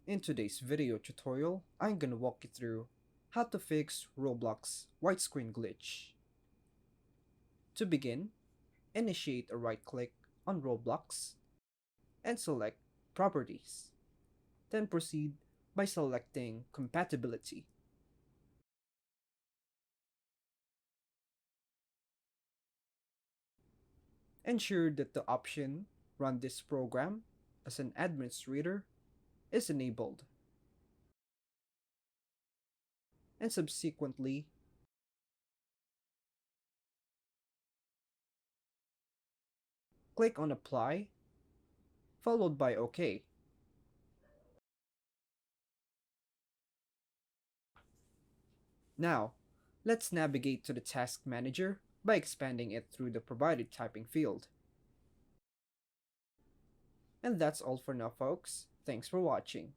In today's video tutorial, I'm gonna walk you through how to fix Roblox widescreen glitch. To begin, initiate a right click on Roblox and select Properties. Then proceed by selecting Compatibility. Ensure that the option Run this program as an administrator is enabled, and subsequently click on Apply, followed by OK. Now, let's navigate to the Task Manager by expanding it through the provided typing field. And that's all for now, folks. Thanks for watching.